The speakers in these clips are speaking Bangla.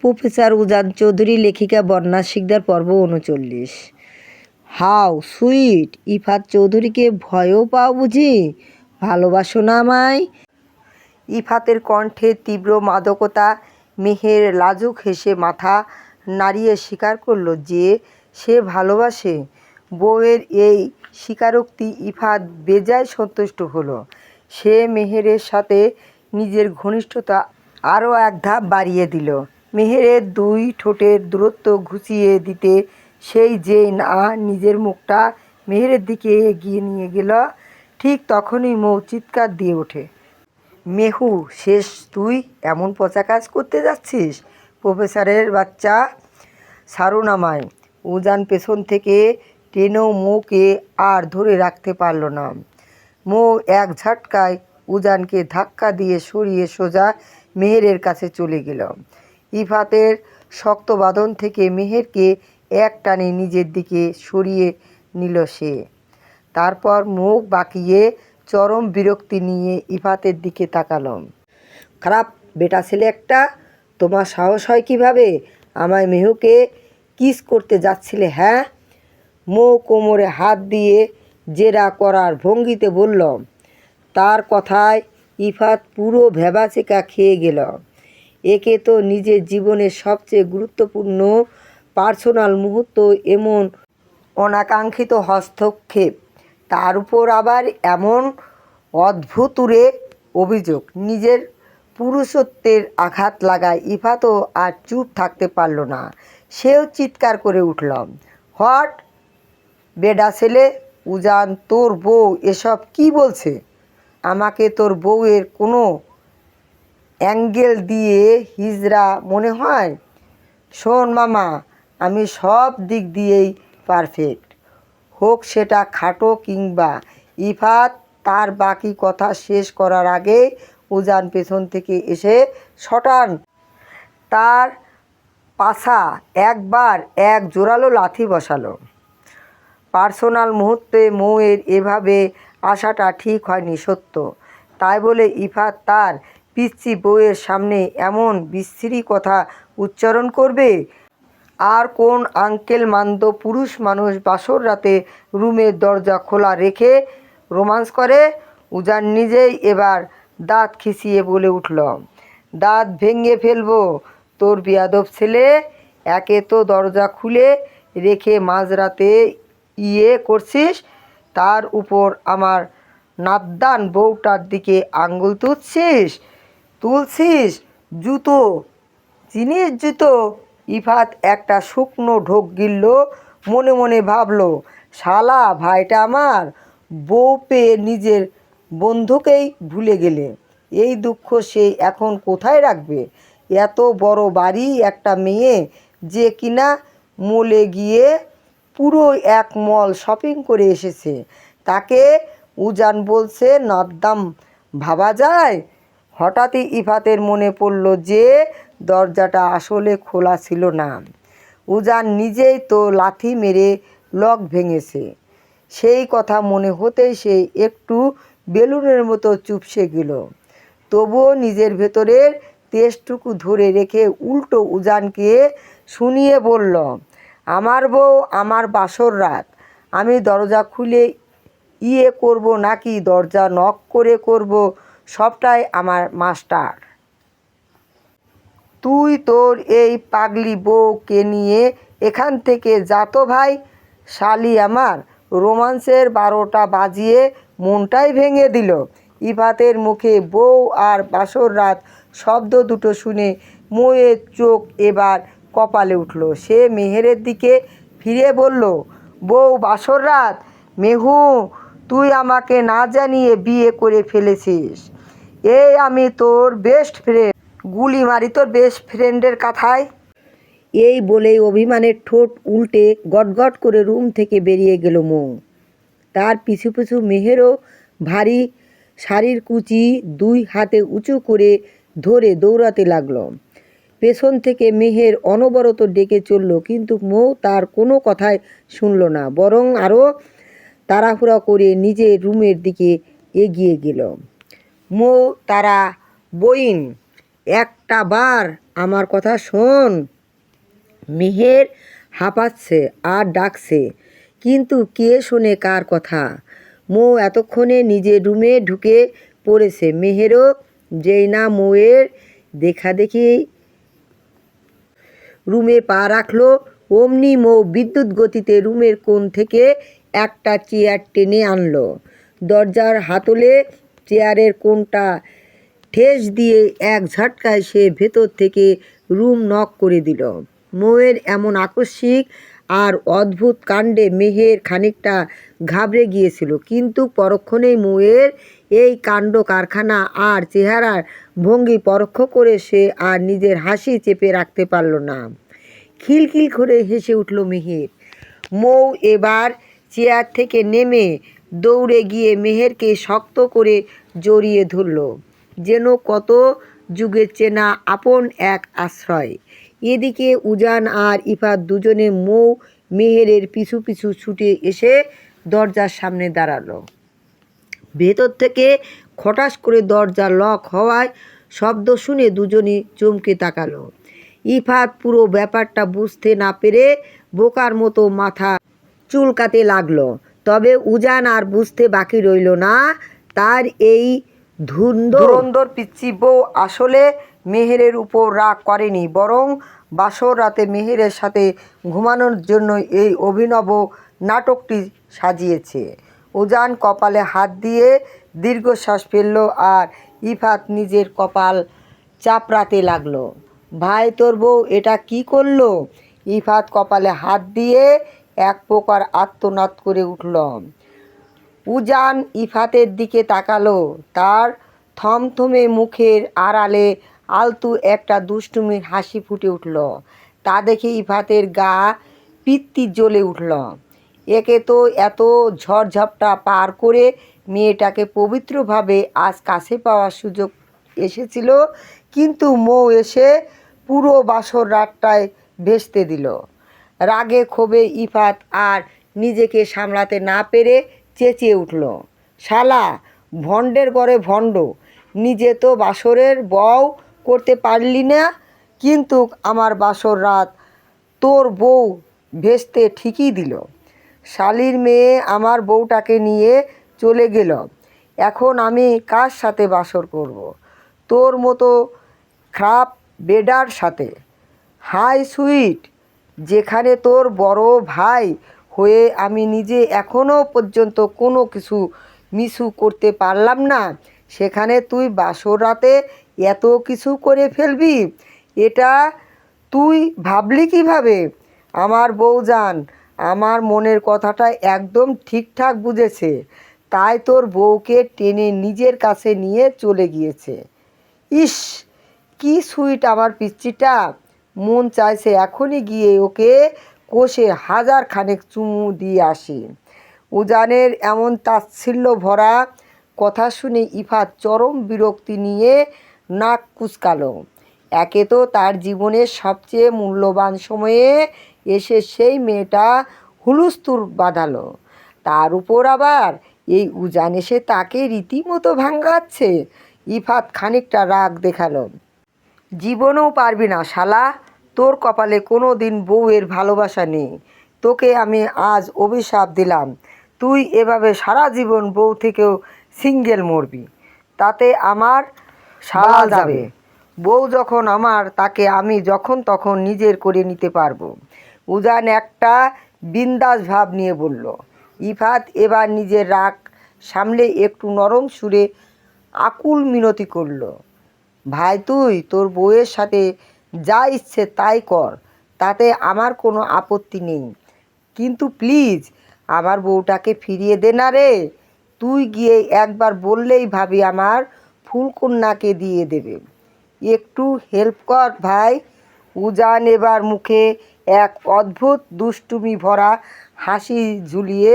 প্রফেসর উজান চৌধুরী, লেখিকা বর্ণা শিকদার, পর্ব ৩৯। How sweet. ইফাত চৌধুরীকে ভয়ও পাও বুঝি? ভালোবাসো না আমায়? ইফাতের কণ্ঠে তীব্র মাদকতা। মেহের লাজুক হেসে মাথা নাড়িয়ে স্বীকার করল যে সে ভালোবাসে। বউয়ের এই স্বীকারোক্তি ইফাত বেজায় সন্তুষ্ট হলো। সে মেহেরের সাথে নিজের ঘনিষ্ঠতা আরও এক ধাপ বাড়িয়ে দিল। মেহেরের দুই ঠোঁটের দূরত্ব ঘুচিয়ে দিতে সেই যেই না নিজের মুখটা মেহেরের দিকে এগিয়ে নিয়ে গেল, ঠিক তখনই মৌ চিৎকার দিয়ে ওঠে। মেহু, শেষ তুই এমন পচা কাজ করতে যাচ্ছিস? প্রফেসরের বাচ্চা, ছাড়ুন আমায়। উজান পেছন থেকে টেনেও মৌকে আর ধরে রাখতে পারল না। মৌ এক ঝটকায় উজানকে ধাক্কা দিয়ে সরিয়ে সোজা মেহেরের কাছে চলে গেল। ইফাতের শক্ত বাঁধন থেকে মেহেরকে এক টানে নিজের দিকে সরিয়ে নিল সে। তারপর মুখ বাঁকিয়ে চরম বিরক্তি নিয়ে ইফাতের দিকে তাকাল। খারাপ বেটা ছেলে একটা! তোমার সাহস হয় কিভাবে আমায় মেহুকে কিস করতে যাচ্ছিলে, হ্যাঁ? মৌ কোমরে হাত দিয়ে জেরা করার ভঙ্গিতে বলল। তার কথায় ইফাত পুরো ভ্যাবাচেকা খেয়ে গেল। একে তো নিজের জীবনের সবচেয়ে গুরুত্বপূর্ণ পার্সোনাল মুহূর্ত, এমন অনাকাঙ্ক্ষিত হস্তক্ষেপ, তার উপর আবার এমন অদ্ভুতুড়ে অভিযোগ, নিজের পুরুষত্বের আঘাত লাগায় ইফাতও আর চুপ থাকতে পারল না। সেও চিৎকার করে উঠল, হোয়াট বেডা ছেলে! উজান, তোর বউ এসব কি বলছে? আমাকে তোর বউয়ের কোনো অ্যাঙ্গেল দিয়ে হিজড়া মনে হয়? শোন মামা, আমি সব দিক দিয়েই পারফেক্ট, হোক সেটা খাটো কিংবা। ইফাত তার বাকি কথা শেষ করার আগে উজান পেছন থেকে এসে শটান তার পাছা একবার এক জোরালো লাথি বসালো। পার্সোনাল মুহূর্তে মৌয়ের এভাবে আসাটা ঠিক হয়নি সত্য, তাই বলে ইফাত তার পিচ্চি বউয়ের সামনে এমন বিশ্রী কথা উচ্চারণ করবে? আর কোন আঙ্কেল মান্দ পুরুষ মানুষ বাসর রাতে রুমের দরজা খোলা রেখে রোমান্স করে? উজান নিজেই এবার দাঁত খিঁচিয়ে বলে উঠল, দাঁত ভেঙে ফেলবো তোর বেয়াদব ছেলে! একে তো দরজা খুলে রেখে মাঝরাতে করছিস, তার উপর আমার নাদ্দান বউটার দিকে আঙ্গুল তুলছিস। জুতো চিনিস জুতো? ইফাত একটা শুকনো ঢোক গিলল। মনে মনে ভাবল, শালা ভাইটা আমার বউ পেয়ে নিজের বন্ধুকেই ভুলে গেলে। এই দুঃখ সে এখন কোথায় রাখবে? এত বড় বাড়ি, একটা মেয়ে যে কিনা মলে গিয়ে পুরো এক মল শপিং করে এসেছে, তাকে উজান বলছে নদ্দাম ভাবা যায়? হঠাৎই ইফাতের মনে পড়ল যে দরজাটা আসলে খোলা ছিল না। উজান নিজেই তো লাথি মেরে লক ভেঙেছে। সেই কথা মনে হতেই সে একটু বেলুনের মতো চুপসে গেল। তবুও নিজের ভেতরের তেজটুকু ধরে রেখে উল্টো উজানকে শুনিয়ে বলল, আমার বউ, আমার বাসর রাত, আমি দরজা খুলে করব নাকি দরজা নক করে করব, সবটাই আমার মাস্টার। তুই তোর এই পাগলি বউকে নিয়ে এখান থেকে যা তো ভাই। শালি আমার রোমান্সের 12টা বাজিয়ে মনটাই ভেঙে দিল। ইফাতের মুখে বউ আর বাসর রাত শব্দ দুটো শুনে মৌয়ের চোখ এবার কপালে উঠল। সে মেহেরের দিকে ফিরে বলল, বউ বাসর রাত, মেহু, তুই আমাকে না জানিয়ে বিয়ে করে ফেলেছিস। এই আমি তোর বেস্ট ফ্রেন্ড, গুলি মারি তোর বেস্ট ফ্রেন্ডের কথায়। এই বলেই অভিমানের ঠোঁট উল্টে গটগট করে রুম থেকে বেরিয়ে গেল মৌ। তার পিছু পিছু মেহেরও ভারী শাড়ির কুচি দুই হাতে উঁচু করে ধরে দৌড়াতে লাগলো। পেছন থেকে মেহের অনবরত ডেকে চলল, কিন্তু মৌ তার কোনো কথাই শুনল না, বরং আরও তাড়াহুড়া করে নিজের রুমের দিকে এগিয়ে গেল। মৌ তারা বইন একটা বার আমার কথা শোন। মেহের হাঁপাচ্ছে আর ডাকছে, কিন্তু কে শোনে কার কথা। মৌ এতক্ষণে নিজের রুমে ঢুকে পড়েছে। মেহেরও যেই না মৌয়ের দেখাদেখি রুমে পা রাখলো, অমনি মৌ বিদ্যুৎ গতিতে রুমের কোণ থেকে একটা চেয়ার টেনে আনলো। দরজার হাতলে চেয়ারের কোণটা ঠেস দিয়ে এক ঝটকায় সে ভেতর থেকে রুম নক করে দিল। মৌয়ের এমন আকস্মিক আর অদ্ভুত কাণ্ডে মেহের খানিকটা ঘাবড়ে গিয়েছিল, কিন্তু পরক্ষণেই মৌয়ের এই কাণ্ড কারখানা আর চেহারার ভঙ্গি পরোক্ষ করে সে আর নিজের হাসি চেপে রাখতে পারল না। খিলখিল করে হেসে উঠল মেহের। মৌ এবার চেয়ার থেকে নেমে দৌড়ে গিয়ে মেহেরকে শক্ত করে জড়িয়ে ধরল, যেন কত যুগের চেনা আপন এক আশ্রয়। এদিকে উজান আর ইফাত দুজনে মৌ মেহেরের পিছু পিছু ছুটে এসে দরজার সামনে দাঁড়ালো। ভেতর থেকে খটাস করে দরজা লক হওয়ায় শব্দ শুনে দুজনই চমকে তাকালো। ইফাত পুরো ব্যাপারটা বুঝতে না পেরে বোকার মতো মাথা চুলকাতে লাগলো। তবে উজান আর বুঝতে বাকি রইল না, তার এই ধুরন্ধর পিচ্চি বউ আসলে মেহেরের উপর রাগ করেনি, বরং বাসর রাতে মেহেরের সাথে ঘুমানোর জন্য এই অভিনব নাটকটি সাজিয়েছে। উজান কপালে হাত দিয়ে দীর্ঘশ্বাস ফেলল আর ইফাত নিজের কপাল চাপড়াতে লাগলো। ভাই, তোর বউ এটা কি করলো? ইফাত কপালে হাত দিয়ে এক প্রকার আর্তনাদ করে উঠল। উজান ইফাতের দিকে তাকালো। তার থমথমে মুখের আড়ালে আলতু একটা দুষ্টুমির হাসি ফুটে উঠল। তা দেখে ইফাতের গা পিত্তি জ্বলে উঠল। একে তো এত ঝড়ঝাপটা পার করে মেয়েটাকে পবিত্রভাবে আজ কাছে পাওয়ার সুযোগ এসেছিল, কিন্তু মৌ এসে পুরো বাসর রাতটায় ভেস্তে দিল। রাগে ক্ষোভে ইফাত আর নিজেকে সামলাতে না পেরে চেঁচিয়ে উঠল, শালা, ভণ্ডের ঘরে ভণ্ড! নিজে তো বাসরের বউ করতে পারলি না, কিন্তু আমার বাসর রাত তোর বউ ভেস্তে ঠিকই দিল। শালির মেয়ে আমার বউটাকে নিয়ে চলে গেল, এখন আমি কার সাথে বাসর করব? তোর মতো খারাপ বেডার সাথে। হাই সুইট, যেখানে তোর বড় ভাই হয়ে আমি নিজে এখনও পর্যন্ত কোনো কিছু মিছু করতে পারলাম না, সেখানে তুই বাসর রাতে এত কিছু করে ফেলবি, এটা তুই ভাবলি কিভাবে? আমার বউজান আমার মনের কথাটা একদম ঠিকঠাক বুঝেছে, তাই তোর বউকে টেনে নিজের কাছে নিয়ে চলে গিয়েছে। ইস, কি সুইট আমার পিচ্চিটা! মন চাইছে এখনই গিয়ে ওকে কষে হাজার খানেক চুমু দিয়ে আসি। উজানের এমন তাচ্ছিল্য ভরা কথা শুনে ইফাত চরম বিরক্তি নিয়ে নাক কুঁচকালো। একে তো তার জীবনের সবচেয়ে মূল্যবান সময়ে এসে সেই মেয়েটা হুলস্থুল বাঁধালো, তার উপর আবার এই উজান এসে তাকে রীতিমতো ভাঙাচ্ছে। ইফাত খানিকটা রাগ দেখালো। জীবনেও পারবি না শালা, তোর কপালে কোনো দিন বউয়ের ভালোবাসা নেই। তোকে আমি আজ অভিশাপ দিলাম, তুই এভাবে সারা জীবন বউ থেকেও সিঙ্গেল মরবি, তাতে আমার সারা যাবে। বউ যখন আমার, তাকে আমি যখন তখন নিজের করে নিতে পারবো। উজান একটা বিন্দাস ভাব নিয়ে বলল। ইফাত এবার নিজের রাগ সামলে একটু নরম সুরে আকুল মিনতি করল, ভাই, তুই তোর বউয়ের সাথে যা ইচ্ছে তাই কর, তাতে আমার কোনো আপত্তি নেই, কিন্তু প্লিজ আমার বউটাকে ফিরিয়ে দে না রে। তুই গিয়ে একবার বললেই ভাবি আমার ফুলকন্যাকে দিয়ে দেবে। একটু হেল্প কর ভাই। উজান এবার মুখে এক অদ্ভুত দুষ্টুমি ভরা হাসি ঝুলিয়ে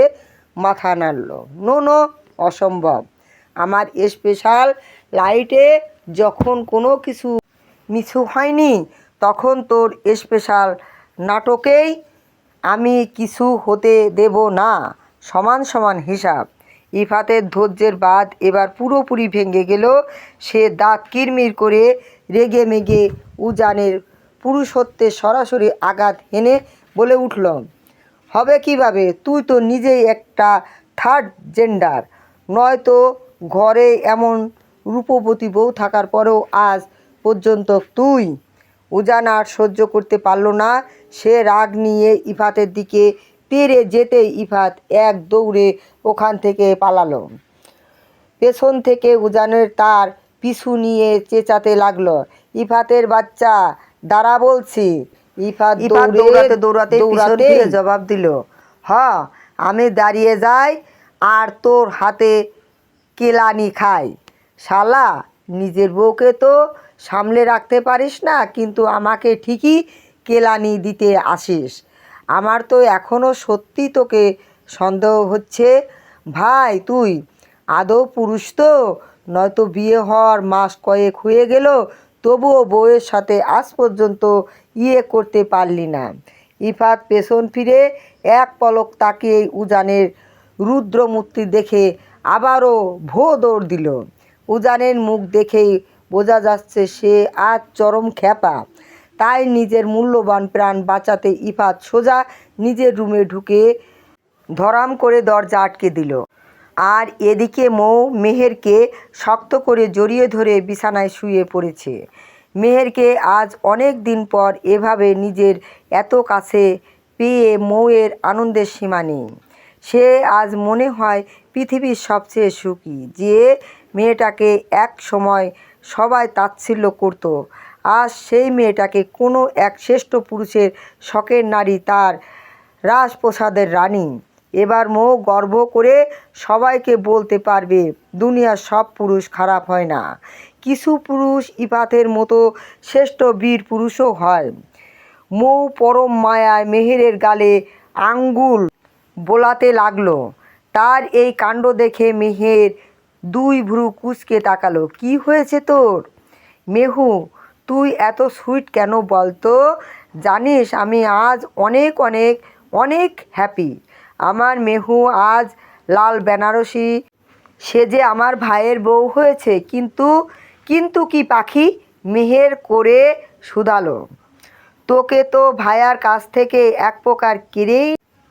মাথা নাড়ল। নো নো, অসম্ভব। আমার স্পেশাল লাইটে যখন কোনো কিছু মিছু হয়নি, তখন তোর স্পেশাল নাটকেই আমি কিছু হতে দেব না। সমান সমান হিসাব। ইফাতের ধৈর্যের বাঁধ এবার পুরোপুরি ভেঙে গেল। সে দাঁত কিরমির করে রেগে মেগে উজানের পুরুষত্বে সরাসরি আঘাত হেনে বলে উঠল, হবে কিভাবে? তুই তো নিজেই একটা থার্ড জেন্ডার। নয়তো ঘরে এমন রূপবতী বউ থাকার পরেও আজ পর্যন্ত তুই। উজান আর সহ্য করতে পারল না। সে রাগ নিয়ে ইফাতের দিকে তেড়ে যেতেই ইফাত এক দৌড়ে ওখান থেকে পালালো। পেছন থেকে উজানের তার পিছু নিয়ে চেঁচাতে লাগলো, ইফাতের বাচ্চা, দাঁড়া বলছি। ইফাত দৌড়াতে দৌড়াতে জবাব দিল, আমি দাঁড়িয়ে যাই আর তোর হাতে কেলানি খাই। শালা, নিজের বউকে তো সামলে রাখতে পারিস না, কিন্তু আমাকে ঠিকই কেলানি দিতে আসিস। আমার তো এখনও সত্যি তোকে সন্দেহ হচ্ছে। ভাই, তুই আদৌ পুরুষ তো? নয়তো বিয়ে হওয়ার মাস কয়েক হয়ে গেল, তবুও বউয়ের সাথে আজ পর্যন্ত করতে পারলি না। ইফাত পেছন ফিরে এক পলক তাকিয়ে উজানের রুদ্রমূর্তি দেখে আবারও দৌড় দিল। উজানের মুখ দেখেই বোঝা যাচ্ছে সে আজ চরম খ্যাপা। তাই নিজের মূল্যবান প্রাণ বাঁচাতে ইফাত সোজা নিজের রুমে ঢুকে ধরাম করে দরজা আটকে দিল। আর এদিকে মৌ মেহেরকে শক্ত করে জড়িয়ে ধরে বিছানায় শুয়ে পড়েছে। মেহেরকে আজ অনেক দিন পর এভাবে নিজের এত কাছে পেয়ে মৌয়ের আনন্দের সীমা নেই। সে আজ মনে হয় পৃথিবীর সবচেয়ে সুখী। যে মেয়েটাকে এক সময় সবাই তাচ্ছিল্য করত, আজ সেই মেয়েটাকে কোনো এক শ্রেষ্ঠ পুরুষের শখের নারী, তার রাজপ্রাসাদের রানী। এবার মৌ গর্ব করে সবাইকে বলতে পারবে, দুনিয়ার সব পুরুষ খারাপ হয় না, কিছু পুরুষ ইফাতের মতো শ্রেষ্ঠ বীর পুরুষও হয়। মৌ পরম মায়ায় মেহেরের গালে আঙ্গুল বোলাতে লাগলো। তার এই কাণ্ড দেখে মেহের দুই ভ্রু কুঁচকে তাকালো। কি হয়েছে তোর মেহু? তুই এত সুইট কেন বলতো? জানিস আমি আজ অনেক অনেক অনেক হ্যাপি। আমার মেহু আজ লাল বেনারসি সেজে আমার ভাইয়ের বউ হয়েছে। কিন্তু কিন্তু কি পাখি? মেহের করে শুধালো। তোকে তো ভাইয়ার কাছ থেকে এক প্রকার কেড়েই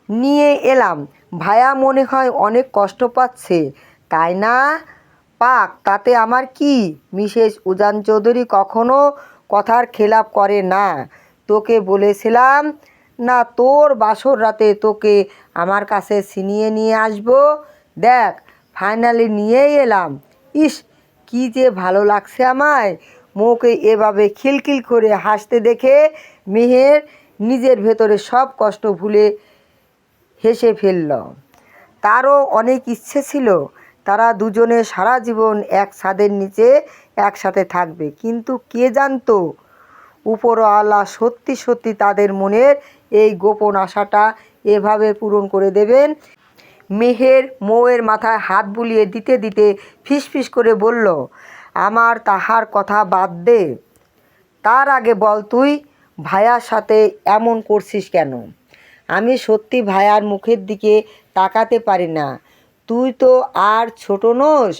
নিয়ে এলাম। ভাইয়া মনে হয় অনেক কষ্ট পাচ্ছে, তাই না? পাক, তাতে আমার কি? মিসেস উজান চৌধুরী কখনো কথার খেলাপ করে না। তোকে বলেছিলাম না তোর বাসর রাতে তোকে আমার কাছে ছিনিয়ে নিয়ে আসবো? দেখ, ফাইনালি নিয়েই এলাম। ইস, কি যে ভালো লাগছে আমায়। মৌকে এভাবে খিলখিল করে হাসতে দেখে মেহের নিজের ভেতরে সব কষ্ট ভুলে হেসে ফেলল। তারও অনেক ইচ্ছে ছিল তারা দুজনে সারা জীবন এক ছাদের নিচে একসাথে থাকবে, কিন্তু কে জানতো উপরওয়ালা সত্যি সত্যি তাদের মনের এই গোপন আশাটা এভাবে পূরণ করে দেবেন। মেহের মৌয়ের মাথায় হাত বুলিয়ে দিতে দিতে ফিসফিস করে বলল, আমার তাহার কথা বাদ দে। তার আগে বল, তুই ভাইয়ার সাথে এমন করছিস কেন? আমি সত্যি ভাইয়ার মুখের দিকে তাকাতে পারি না। তুই তো আর ছোট নোস,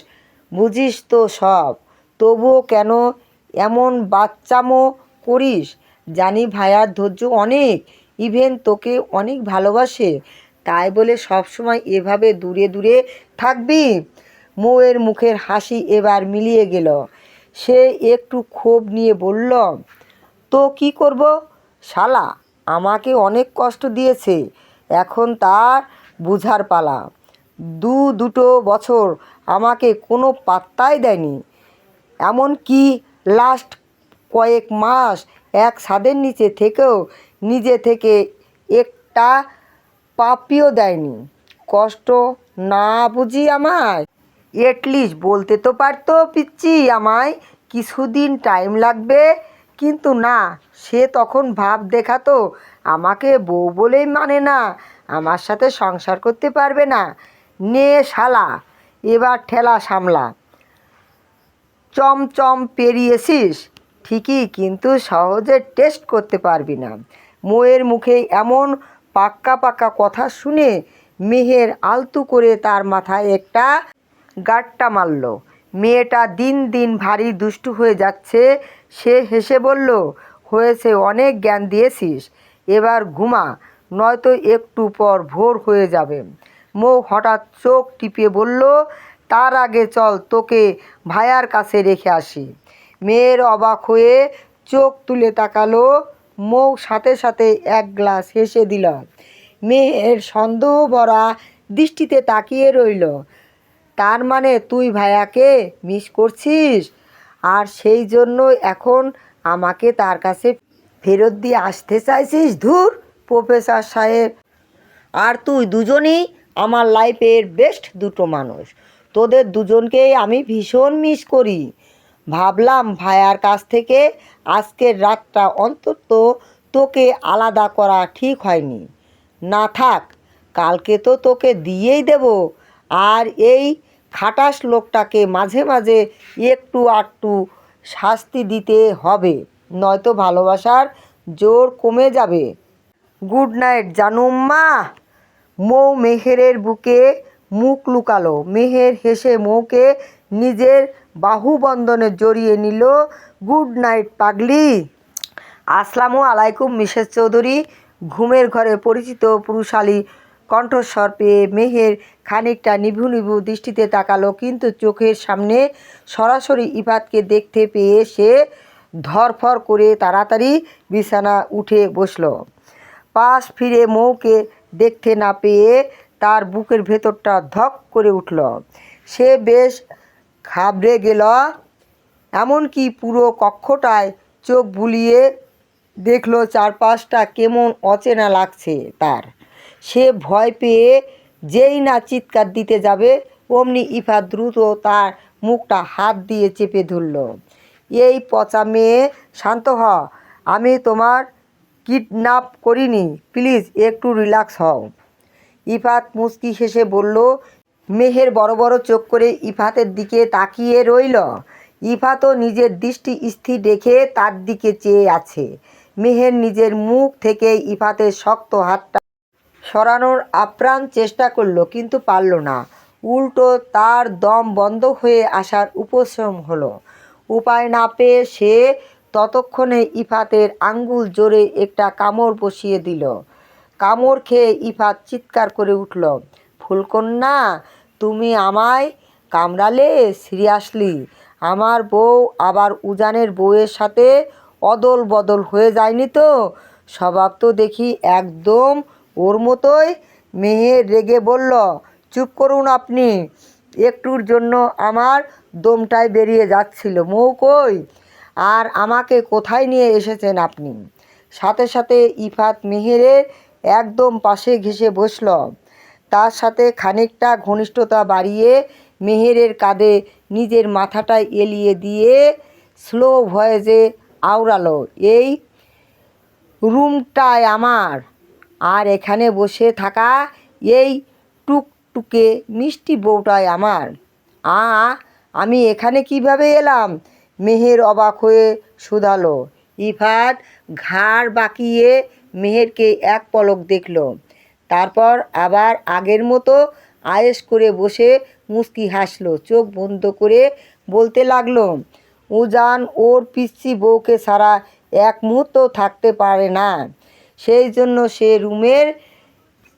বুঝিস তো সব। তবুও কেন এমন বাচ্চামো করিস? জানি ভাইয়ার ধৈর্য অনেক, ইভেন তোকে অনেক ভালোবাসে, তাই বলে সবসময় এভাবে দূরে দূরে থাকবি? মৌয়ের মুখের হাসি এবার মিলিয়ে গেল। সে একটু ক্ষোভ নিয়ে বলল, তো কি করব? শালা আমাকে অনেক কষ্ট দিয়েছে, এখন তার বুঝার পালা। দুটো বছর আমাকে কোনো পাত্তাই দেয়নি, এমনকি লাস্ট কয়েক মাস এক ছাদের নিচে থেকেও নিজে থেকে একটা পাপিও দেয়নি। কষ্ট না বুঝি আমায় এটলিস্ট বলতে তো পারতো, পিচ্চি আমায় কিছুদিন টাইম লাগবে। কিন্তু না, সে তখন ভাব দেখাতো আমাকে বউ বলেই মানে না, আমার সাথে সংসার করতে পারবে না। নে শালা, এবার ঠেলা সামলা। চমচম পেরিয়েছিস ঠিকই, কিন্তু সহজে টেস্ট করতে পারবি না। মৌয়ের মুখে এমন পাক্কা পাক্কা কথা শুনে মেহের আলতু করে তার মাথায় একটা গাঁট্টা মারল। মেয়েটা দিন দিন ভারী দুষ্টু হয়ে যাচ্ছে, সে হেসে বলল, হয়েছে, অনেক জ্ঞান দিয়েছিস, এবার ঘুমা, নয়তো একটু পর ভোর হয়ে যাবে। মৌ হঠাৎ চোখ টিপে বলল, তার আগে চল তোকে ভাইয়ার কাছে রেখে আসি। মেয়ের অবাক হয়ে চোখ তুলে তাকালো। মৌ সাথে সাথে এক গ্লাস হেসে দিল। মেয়ের সন্দেহ ভরা দৃষ্টিতে তাকিয়ে রইল। তার মানে তুই ভাইয়াকে মিস করছিস, আর সেই জন্য এখন আমাকে তার কাছে ফেরত দিয়ে আসতে চাইছিস? ধুর প্রফেসর সাহেব, আর তুই, দুজনই আমার লাইফের বেস্ট দুটো মানুষ। তোদের দুজনকেই আমি ভীষণ মিস করি। ভাবলাম ভাইয়ার কাছ থেকে আজকের রাতটা অন্তত তোকে আলাদা করা ঠিক হয়নি। না থাক, কালকে তো তোকে দিয়েই দেব। আর এই খাটাস লোকটাকে মাঝে মাঝে একটু আধটু শাস্তি দিতে হবে, নয়তো ভালোবাসার জোর কমে যাবে। Good night জানুম্মা। মৌ মেহেরের বুকে মুখ লুকালো। মেহের হেসে মৌকে নিজের বাহুবন্ধনে জড়িয়ে নিল। গুড নাইট পাগলি। আসসালামু আলাইকুম মিসেস চৌধুরী। ঘুমের ঘরে পরিচিত পুরুষালী কণ্ঠস্বর পেয়ে মেহের খানিকটা নিভু নিভু দৃষ্টিতে তাকালো, কিন্তু চোখের সামনে সরাসরি ইফাতকে দেখতে পেয়ে সে ধরফর করে তাড়াতাড়ি বিছানা উঠে বসল। পাশ ফিরে মৌকে দেখতে না পেয়ে তার বুকের ভেতরটা ধক করে উঠল। সে বেশ ঘাবড়ে গেল। এমনকি পুরো কক্ষটায় চোখ বুলিয়ে দেখল, চারপাশটা কেমন অচেনা লাগছে তার। সে ভয় পেয়ে যেই না চিৎকার দিতে যাবে, অমনি ইফাত দ্রুত তার মুখটা হাত দিয়ে চেপে ধরল। এই পচা মেয়ে, শান্ত হ। আমি তোমার কিডন্যাপ করিনি, প্লিজ একটু রিল্যাক্স হও। ইফাত মুচকি হেসে বলল। মেহের বড় বড় চোখ করে ইফাতের দিকে তাকিয়ে রইল। ইফাতও নিজের দৃষ্টি স্থির রেখে তার দিকে চেয়ে আছে। মেহের নিজের মুখ থেকে ইফাতের শক্ত হাতটা সরানোর আপ্রাণ চেষ্টা করল, কিন্তু পারল না। উল্টো তার দম বন্ধ হয়ে আসার উপশম হলো। উপায় না পেয়ে সে ততক্ষণে ইফাতের আঙ্গুল জোরে একটা কামড় বসিয়ে দিল। কামড় খেয়ে ইফাত চিৎকার করে উঠল, ফুলকন্যা, তুমি আমায় কামড়ালে? সিরিয়াসলি? আমার বউ আবার উজানের বউয়ের সাথে অদল বদল হয়ে যায়নি তো? স্বভাব তো দেখি একদম ওর মতোই। মেহের রেগে বলল, চুপ করুন আপনি। একটুর জন্য আমার দমটাই বেরিয়ে যাচ্ছিল। মৌ কই? আর আমাকে কোথায় নিয়ে এসেছেন আপনি? সাথে সাথে ইফাত মেহেরের একদম পাশে ঘেঁষে বসল। তার সাথে খানিকটা ঘনিষ্ঠতা বাড়িয়ে মেহেরের কাঁধে নিজের মাথাটা এলিয়ে দিয়ে স্লো ভয়েসে আওড়ালো, এই রুমটাই আমার, আর এখানে বসে থাকা এই টুকটুকে মিষ্টি বউটাই আমার। আমি এখানে কিভাবে এলাম? মেহের অবাক হয়ে শুধালো। ইফাত ঘাড় বাঁকিয়ে মেহেরকে এক পলক দেখল, তারপর আবার আগের মতো আয়েশ করে বসে মুচকি হাসল। চোখ বন্ধ করে বলতে লাগলো, উজান ওর পিচ্চি বউকে ছাড়া এক মুহূর্ত থাকতে পারে না। সেই জন্য সে রুমের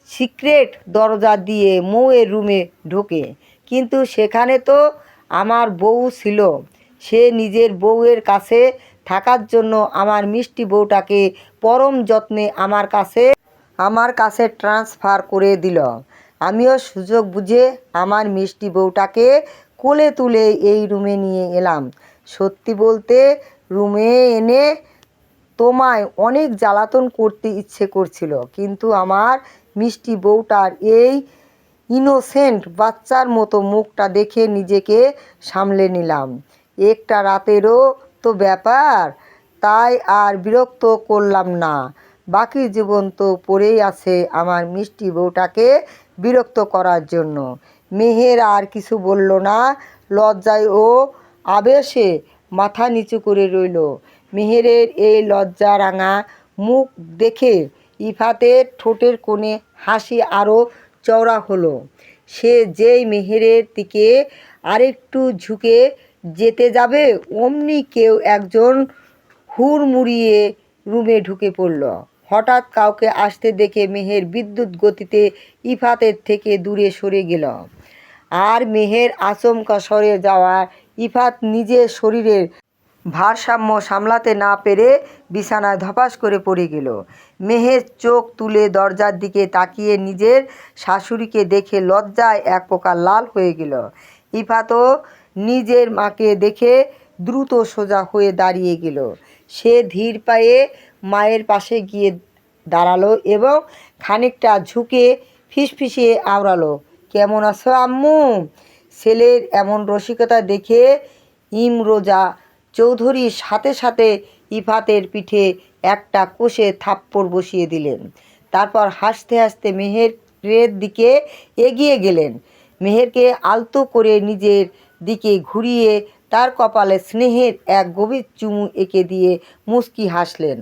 সিক্রেট দরজা দিয়ে মৌয়ের রুমে ঢোকে। কিন্তু সেখানে তো আমার বউ ছিল। সে নিজের বউয়ের কাছে থাকার জন্য আমার মিষ্টি বউটাকে পরম যত্নে আমার কাছে ট্রান্সফার করে দিল। আমিও সুযোগ বুঝে আমার মিষ্টি বউটাকে কোলে তুলে এই রুমে নিয়ে এলাম। সত্যি বলতে, রুমে এনে তোমায় অনেক জ্বালাতন করতে ইচ্ছে করছিল, কিন্তু আমার মিষ্টি বউটার এই ইনোসেন্ট বাচ্চার মতো মুখটা দেখে নিজেকে সামলে নিলাম। একটা রাতেরও তো ব্যাপার, তাই আর বিরক্ত করলাম না। বাকি জীবন তো পড়েই আছে আমার মিষ্টি বউটাকে বিরক্ত করার জন্য। মেহের আর কিছু বলল না। লজ্জায় ও আবেশে মাথা নিচু করে রইল। মেহেরের এই লজ্জারাঙা মুখ দেখে ইফাতের ঠোঁটের কোণে হাসি আরও চওড়া হলো। সে যেই মেহেরের দিকে আরেকটু ঝুঁকে যেতে যাবে, অমনি কেউ একজন হুড়মুড়িয়ে রুমে ঢুকে পড়ল। হঠাৎ কাউকে আসতে দেখে মেহের বিদ্যুৎ গতিতে ইফাতের থেকে দূরে সরে গেল। আর মেহের আচমকা সরে যাওয়ায় ইফাত নিজের শরীরের ভারসাম্য সামলাতে না পেরে বিছানায় ধপাস করে পড়ে গেল। মেহের চোখ তুলে দরজার দিকে তাকিয়ে নিজের শাশুড়িকে দেখে লজ্জায় এক প্রকার লাল হয়ে গেল। ইফাতও নিজের মাকে দেখে দ্রুত সোজা হয়ে দাঁড়িয়ে গেল। সে ধীর পায়ে মায়ের পাশে গিয়ে দাঁড়ালো এবং খানিকটা ঝুঁকে ফিসফিসিয়ে আওড়ালো, কেমন আছো আম্মু? ছেলের এমন রসিকতা দেখে ইমরোজা চৌধুরীর সাথে সাথে ইফাতের পিঠে একটা কষে থাপ্পড় বসিয়ে দিলেন। তারপর হাসতে হাসতে মেহেরের দিকে এগিয়ে গেলেন। মেহেরকে আলতো করে নিজের দিকে ঘুরিয়ে তার কপালে স্নেহের এক গভীর চুমু এঁকে দিয়ে মুচকি হাসলেন।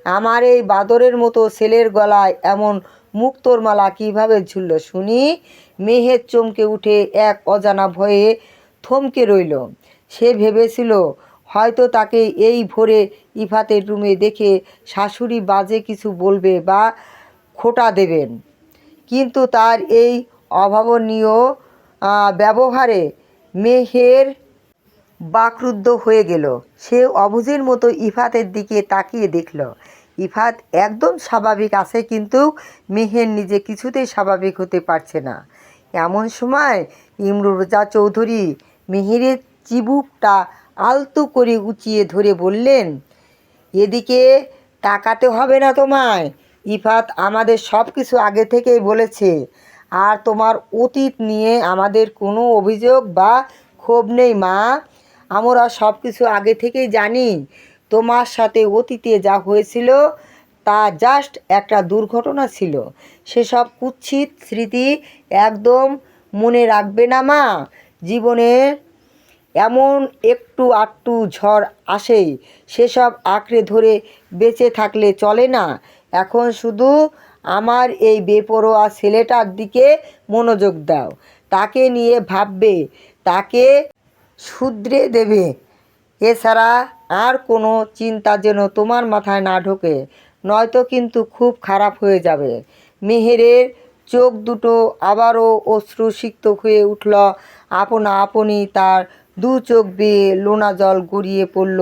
আমার এই বাদরের মতো ছেলের গলায় এমন মুক্তোর মালা কীভাবে ঝুলল শুনি? মেহের চমকে উঠে এক অজানা ভয়ে থমকে রইল। সে ভেবেছিল হয়তো তাকে এই ভোরে ইফাতের রুমে দেখে শাশুড়ি বাজে কিছু বলবে বা খোঁটা দেবেন, কিন্তু তার এই অভাবনীয় ব্যবহারে মেহের বাকরুদ্ধ হয়ে গেল। সে অবুঝের মতো ইফাতের দিকে তাকিয়ে দেখল ইফাত একদম স্বাভাবিক আছে, কিন্তু মেহের নিজে কিছুতেই স্বাভাবিক হতে পারছে না। এমন সময় ইমরোজা চৌধুরী মেহেরের চিবুকটা আলতো করে উঁচিয়ে ধরে বললেন, এদিকে তাকাতে হবে না তোমায়। ইফাত আমাদের সব কিছু আগে থেকেই বলেছে, আর তোমার অতীত নিয়ে আমাদের কোনো অভিযোগ বা ক্ষোভ নেই মা। আমরা সব কিছু আগে থেকেই জানি। তোমার সাথে অতীতে যা হয়েছিল তা জাস্ট একটা দুর্ঘটনা ছিল। সেসব কুৎসিত স্মৃতি একদম মনে রাখবে না মা। জীবনের এমন একটু আধটু ঝড় আসেই, সেসব আঁকড়ে ধরে বেঁচে থাকলে চলে না। এখন শুধু আমার এই বেপরোয়া ছেলেটার দিকে মনোযোগ দাও। তাকে নিয়ে ভাববে, তাকে শুধরে দেবে। এছাড়া আর কোনো চিন্তা যেন তোমার মাথায় না ঢোকে, নয়তো কিন্তু খুব খারাপ হয়ে যাবে। মেহেরের চোখ দুটো আবারও অশ্রুসিক্ত হয়ে উঠল। আপনা আপনি তার দু চোখ বেয়ে লোনা জল গড়িয়ে পড়ল।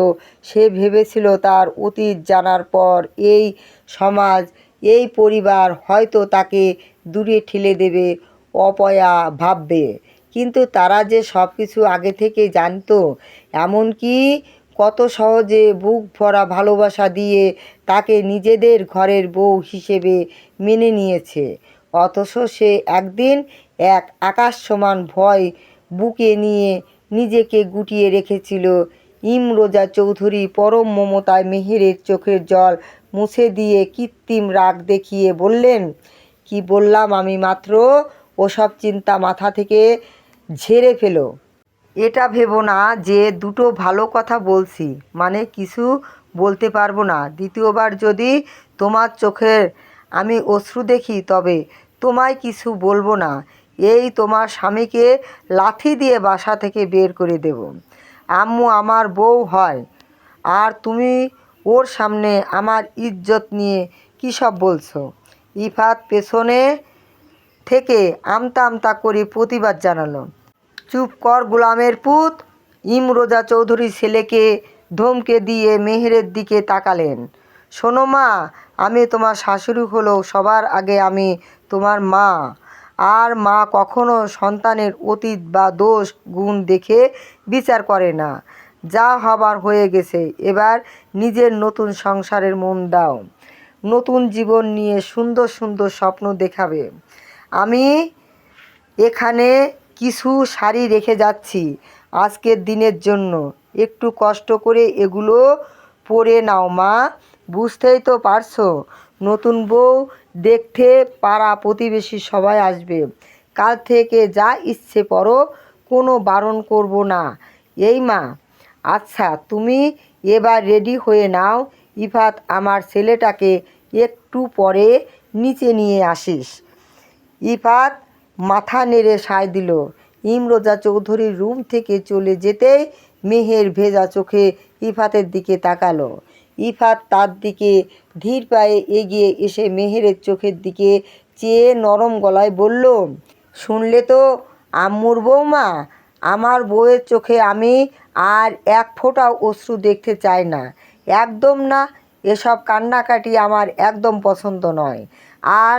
সে ভেবেছিল তার অতীত জানার পর এই সমাজ, এই পরিবার হয়তো তাকে দূরে ঠেলে দেবে, অপয়া ভাববে। কিন্তু তারা যে সব কিছু আগে থেকে জানতো, এমনকি কত সহজে বুক ভরা ভালোবাসা দিয়ে তাকে নিজেদের ঘরের বউ হিসেবে মেনে নিয়েছে। অথচ সে একদিন এক আকাশ সমান ভয় বুকে নিয়ে নিজেকে গুটিয়ে রেখেছিল। ইমরোজা চৌধুরী পরম মমতায় মেহেরের চোখের জল মুছে দিয়ে কৃত্রিম রাগ দেখিয়ে বললেন, কি বললাম আমি মাত্র? ওসব চিন্তা মাথা থেকে ঝেড়ে ফেলো। এটা ভেবো না যে দুটো ভালো কথা বলছি মানে কিছু বলতে পারবো না। দ্বিতীয়বার যদি তোমার চোখের আমি অশ্রু দেখি, তবে তোমায় কিছু বলবো না। এই তোমার স্বামীকে লাথি দিয়ে বাসা থেকে বের করে দেব। আম্মু আমার বউ হয়, আর তুমি ওর সামনে আমার ইজ্জত নিয়ে কী সব বলছো? ইফাত পেছনে থেকে আমতা আমতা করে প্রতিবাদ জানালো, চুপ কর গোলামের পুত। ইমরোজা চৌধুরী ছেলেকে ধমকে দিয়ে মেহেরের দিকে তাকালেন। শোনো মা, আমি তোমার শাশুড়ি হলেও সবার আগে আমি তোমার মা। আর মা কখনো সন্তানের অতীত বা দোষ গুণ দেখে বিচার করে না। যা হবার হয়ে গেছে, এবার নিজের নতুন সংসারের মন দাও। নতুন জীবন নিয়ে সুন্দর সুন্দর স্বপ্ন দেখাবে। আমি এখানে কিছু শাড়ি রেখে যাচ্ছি আজকের দিনের জন্য। একটু কষ্ট করে এগুলো পরে নাও মা। বুঝতেই তো পারছো, নতুন বউ দেখতে পাড়া প্রতিবেশী সবাই আসবে। কাল থেকে যা ইচ্ছে পরো, কোনো বারণ করব না। এই মা। আচ্ছা তুমি এবার রেডি হয়ে নাও। ইফাত আমার ছেলেটাকে একটু পরে নিচে নিয়ে আসিস। ইফাত মাথা নেড়ে সায় দিল। ইমরোজা চৌধুরীর রুম থেকে চলে যেতেই মেহের ভেজা চোখে ইফাতের দিকে তাকালো। ইফাত তার দিকে ধীর পায়ে এগিয়ে এসে মেহেরের চোখের দিকে চেয়ে নরম গলায় বলল, শুনলে তো আম্মুর বৌমা, আমার বউয়ের চোখে আমি আর এক ফোঁটাও অশ্রু দেখতে চাই না, একদম না। এসব কান্নাকাটি আমার একদম পছন্দ নয়। আর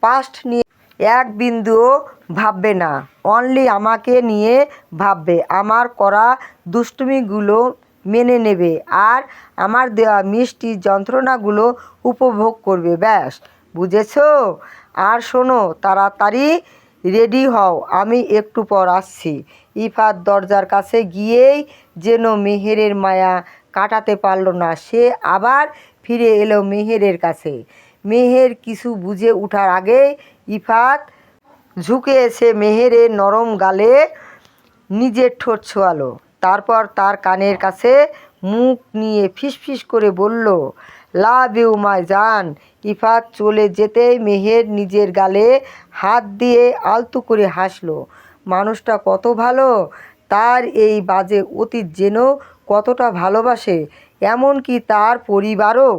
পাস্ট নিয়ে এক বিন্দুও ভাববে না, অনলি আমাকে নিয়ে ভাববে, আমার করা দুষ্টুমিগুলো মেনে নেবে আর আমার দেওয়া মিষ্টি যন্ত্রণাগুলো উপভোগ করবে, ব্যাস, বুঝেছো? আর শোনো, তাড়াতাড়ি রেডি হও, আমি একটু পর আসছি। ইফাত দরজার কাছে গিয়েই যেন মেহেরের মায়া কাটাতে পারল না, সে আবার ফিরে এলো মেহেরের কাছে। মেহের কিছু বুঝে ওঠার আগে ইফাত ঝুঁকে এসে মেহেরের নরম গালে নিজের ঠোঁট ছোঁয়ালো, তারপর তার কানের কাছে মুখ নিয়ে ফিসফিস করে বলল, লাভ ইউ মাই জান। ইফাত চলে যেতেই মেহের নিজের গালে হাত দিয়ে আলতো করে হাসলো। মানুষটা কত ভালো, তার এই বাজে অতীত যেন কতটা ভালোবাসে, এমনকি তার পরিবারও।